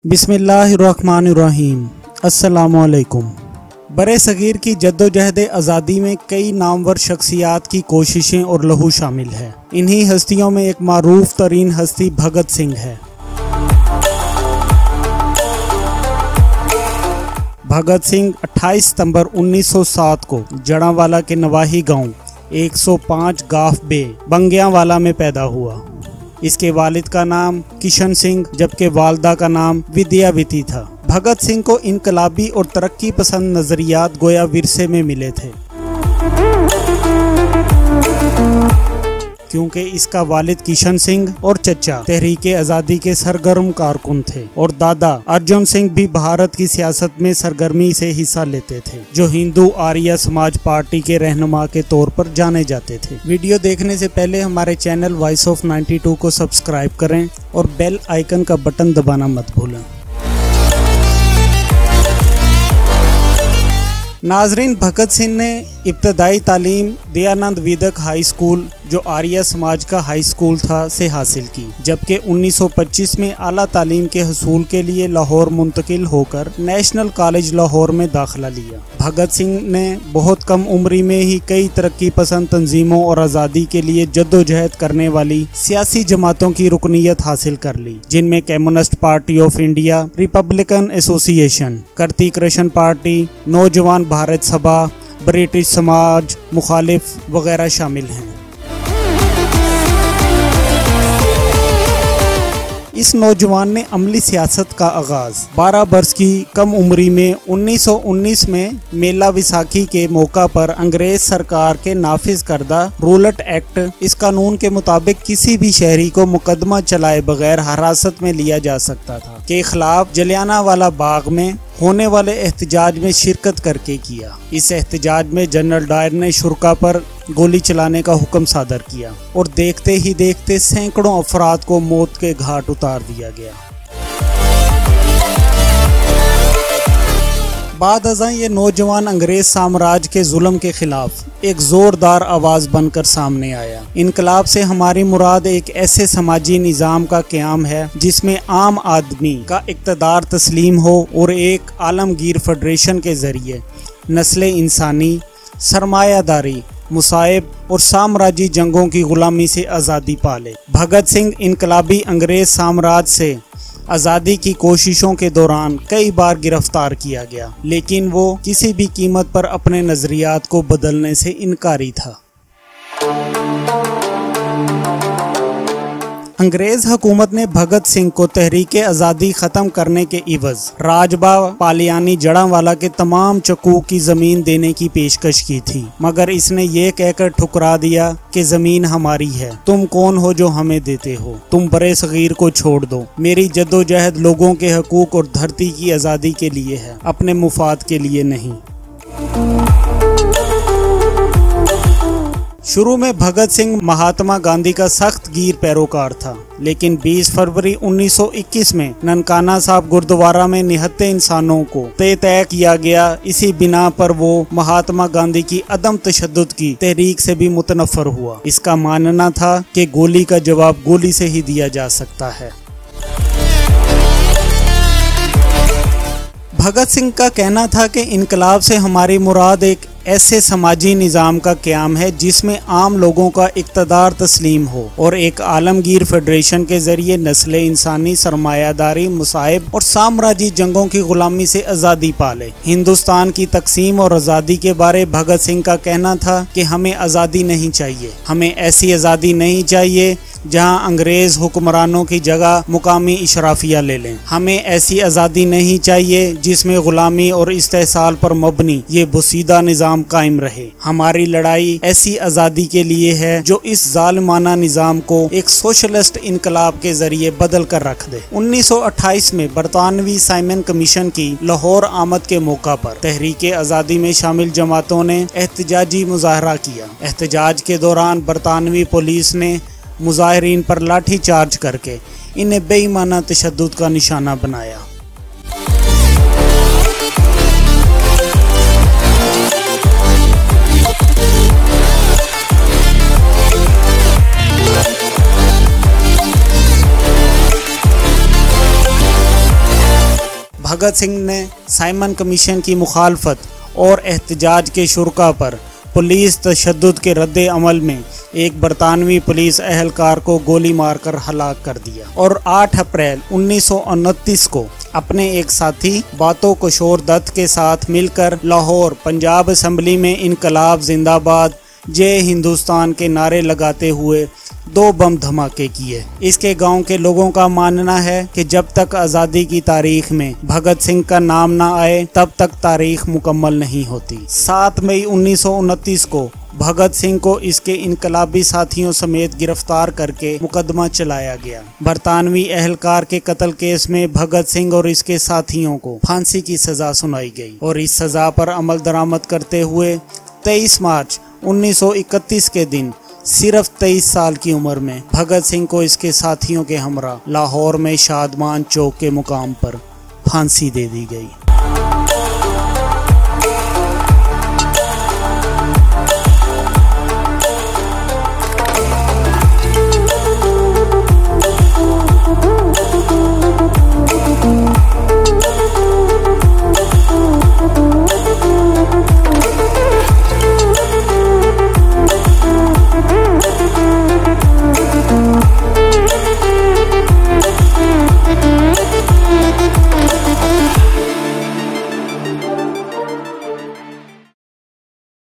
बिस्मिल्लाहिर्रहमानिर्रहीम। अस्सलामुअलैकुम। बरे सगीर की जद्दोजहद आज़ादी में कई नामवर शख्सियात की कोशिशें और लहू शामिल है। इन्हीं हस्तियों में एक मारूफ तरीन हस्ती भगत सिंह है। भगत सिंह 28 सितंबर 1907 को जड़ावाला के नवाही गांव 105 गाफ बे बंगियावाला में पैदा हुआ। इसके वालिद का नाम किशन सिंह जबकि वालदा का नाम विद्यावती था। भगत सिंह को इनकलाबी और तरक्की पसंद नजरियात गोया विरसे में मिले थे, क्योंकि इसका वालिद किशन सिंह और चचा तहरीके आज़ादी के सरगर्म कारकुन थे और दादा अर्जुन सिंह भी भारत की सियासत में सरगर्मी से हिस्सा लेते थे, जो हिंदू आर्य समाज पार्टी के रहनुमा के तौर पर जाने जाते थे। वीडियो देखने से पहले हमारे चैनल वॉइस ऑफ 92 को सब्सक्राइब करें और बेल आइकन का बटन दबाना मत भूलें। नाजरीन, भगत सिंह ने इब्तदाई तालीम दयानंद वेदिक हाई स्कूल, जो आर्य समाज का हाई स्कूल था, से हासिल की, जबकि 1925 में आला तालीम के हसूल के लिए लाहौर मुंतकिल होकर नेशनल कॉलेज लाहौर में दाखिला लिया। भगत सिंह ने बहुत कम उम्री में ही कई तरक्की पसंद तंजीमों और आज़ादी के लिए जद्दोजहद करने वाली सियासी जमातों की रुकनीयत हासिल कर ली, जिनमें communist party of India, Republican association, करती कृष्ण पार्टी, नौजवान भारत सभा, ब्रिटिश समाज मुखालिफ वगैरह शामिल हैं। इस नौजवान ने अमली सियासत का आगाज 12 वर्ष की कम उम्री में 1919 में मेला विसाखी के मौका पर अंग्रेज सरकार के नाफिज करदा रूलट एक्ट, इस कानून के मुताबिक किसी भी शहरी को मुकदमा चलाए बगैर हिरासत में लिया जा सकता था, के खिलाफ जलियांवाला बाग में होने वाले एहतजाज में शिरकत करके किया। इस एहतजाज में जनरल डायर ने शुरका पर गोली चलाने का हुक्म सादर किया और देखते ही देखते सैकड़ों अफराद को मौत के घाट उतार दिया गया। बाद अज़ां ये नौजवान अंग्रेज साम्राज्य के जुल्म के खिलाफ एक जोरदार आवाज़ बनकर सामने आया। इनकलाब से हमारी मुराद एक ऐसे समाजी निज़ाम का क़याम है जिसमें आम आदमी का इक़्तिदार तस्लीम हो और एक आलमगीर फेडरेशन के ज़रिए नस्ल इंसानी, सरमायादारी, मुसाइब और साम्राज्यी जंगों की गुलामी से आज़ादी पाले। भगत सिंह इनकलाबी अंग्रेज साम्राज्य से आज़ादी की कोशिशों के दौरान कई बार गिरफ्तार किया गया, लेकिन वो किसी भी कीमत पर अपने नज़रियात को बदलने से इनकारी था। अंग्रेज हुकूमत ने भगत सिंह को तहरीके आज़ादी ख़त्म करने के इवज़ राजबा पालियानी जड़ावाला के तमाम चकूक की ज़मीन देने की पेशकश की थी, मगर इसने ये कहकर ठुकरा दिया कि ज़मीन हमारी है, तुम कौन हो जो हमें देते हो, तुम बरे सगीर को छोड़ दो, मेरी जद्दोजहद लोगों के हकूक और धरती की आज़ादी के लिए है, अपने मुफाद के लिए नहीं। शुरू में भगत सिंह महात्मा गांधी का सख्त गिर पैरोकार था, लेकिन 20 फरवरी 1921 में ननकाना साहब गुरुद्वारा में निहत्ते इंसानों को तय किया गया। इसी बिना पर वो महात्मा गांधी की अदम तशद्दुद की तहरीक से भी मुतनफ़र हुआ। इसका मानना था कि गोली का जवाब गोली से ही दिया जा सकता है। भगत सिंह का कहना था कि इनकलाब से हमारी मुराद एक ऐसे समाजी निज़ाम का क़याम है जिसमें आम लोगों का इक़्तिदार तस्लीम हो और एक आलमगीर फेडरेशन के ज़रिए नस्ल इंसानी, सरमायादारी, मुसाइब और साम्राज्यी जंगों की गुलामी से आज़ादी पाले। हिंदुस्तान की तकसीम और आज़ादी के बारे भगत सिंह का कहना था कि हमें आज़ादी नहीं चाहिए, हमें ऐसी आज़ादी नहीं चाहिए जहां अंग्रेज़ हुक्मरानों की जगह मुकामी इशराफिया ले लें, हमें ऐसी आज़ादी नहीं चाहिए जिसमें गुलामी और इस्तेहसाल पर मबनी ये बोसीदा निज़ाम कायम रहे। हमारी लड़ाई ऐसी आज़ादी के लिए है जो इस जालिमाना निज़ाम को एक सोशलिस्ट इनकलाब के जरिए बदल कर रख दे। 1928 में बरतानवी साइमन कमीशन की लाहौर आमद के मौका पर तहरीके आज़ादी में शामिल जमातों ने एहतजाजी मुजाहरा किया। एहतजाज के दौरान बरतानवी पुलिस ने मुजाहिरीन पर लाठी चार्ज करके इन्हें बेईमाना तशद्दुद का निशाना बनाया। भगत सिंह ने साइमन कमीशन की मुखालफत और एहतजाज के शुरा पर पुलिस तशद्दुद के रद्द अमल में एक बरतानवी पुलिस एहलकार को गोली मारकर हलाक कर दिया और 8 अप्रैल 1929 को अपने एक साथी बातो किशोर दत्त के साथ मिलकर लाहौर पंजाब असम्बली में इनकलाब जिंदाबाद जय हिंदुस्तान के नारे लगाते हुए 2 बम धमाके किए। इसके गांव के लोगों का मानना है कि जब तक आज़ादी की तारीख में भगत सिंह का नाम ना आए तब तक तारीख मुकम्मल नहीं होती। 7 मई 1929 को भगत सिंह को इसके इनकलाबी साथियों समेत गिरफ्तार करके मुकदमा चलाया गया। बरतानवी एहलकार के कत्ल केस में भगत सिंह और इसके साथियों को फांसी की सजा सुनाई गई और इस सजा पर अमल दरामद करते हुए 23 मार्च 1931 के दिन सिर्फ 23 साल की उम्र में भगत सिंह को इसके साथियों के हमरा लाहौर में शादमान चौक के मुकाम पर फांसी दे दी गई।